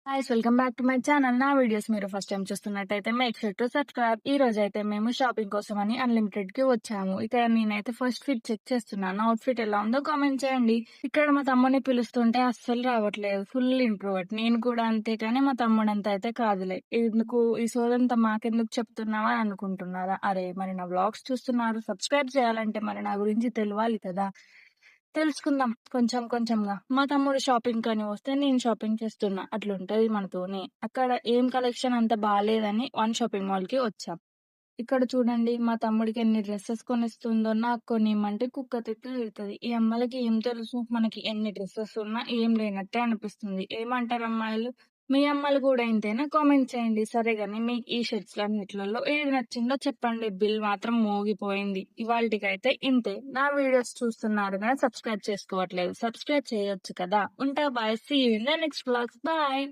Hi's welcome back to my channel. నా videos మీరు first time చూస్తున్నట్టయితే మేక్ షూర్ టు సబ్స్క్రైబ్. ఈ రోజైతే మేము షాపింగ్ కోసం అని అన్‌లిమిటెడ్‌కి వచ్చాము. ఇక్కడ నేనైతే ఫస్ట్ ఫిట్ చెక్ చేస్తున్నాను. అవుట్‌ఫిట్ ఎలా ఉందో కామెంట్ చేయండి. ఇక్కడ మా తమ్ముడిని పిలుస్తుంటే అస్సలు రావట్లేదు. Full introvert. నేను కూడా అంతే కానీ మా తమ్ముడంత అయితే కాదులే. ఎందుకు ఈ సోదంతా మాకెందుకు చెప్తున్నావా అని అనుకుంటున్నారా? అరే మరి నా వ్లాగ్స్ చూస్తున్నారు. సబ్స్క్రైబ్ చేయాలంటే మరి నా గురించి తెలవాలి కదా! తెలుసుకుందాం కొంచెం కొంచెంగా. మా తమ్ముడు షాపింగ్‌కని వస్తే నేను షాపింగ్ చేస్తున్నా. అట్లుంటది మనతోని. అక్కడ ఏం కలెక్షన్ అంత బాలేదని వన్ షాపింగ్ మాల్‌కి వచ్చాం. ఇక్కడ చూడండి మా తమ్ముడికి ఎన్ని డ్రెసెస్ కొనిస్తుందో, నాకు కొనియమంటే కుక్క తిట్లు తిడతది. ఈ అమ్మాయిలకి ఏం తెలుసు మనకి ఎన్ని డ్రెసెస్ ఉన్నా ఏం లేనట్టే అనిపిస్తుంది. ఏమంటారు అమ్మాయిలు? మీ అమ్మాయిలు కూడా ఇంతేనా? కామెంట్ చేయండి. సరే గాని మీకు ఈ షర్ట్స్‌లన్నిట్లలో ఏది నచ్చిందో చెప్పండి. బిల్ మాత్రం మోగిపోయింది. ఇవాల్టికైతే ఇంతే. నా వీడియోస్ చూస్తున్నారు గానీ సబ్స్క్రైబ్ చేసుకోవట్లేదు. సబ్స్క్రైబ్ చేయొచ్చు కదా! ఉంటా bye. See you in the next vlogs. Bye.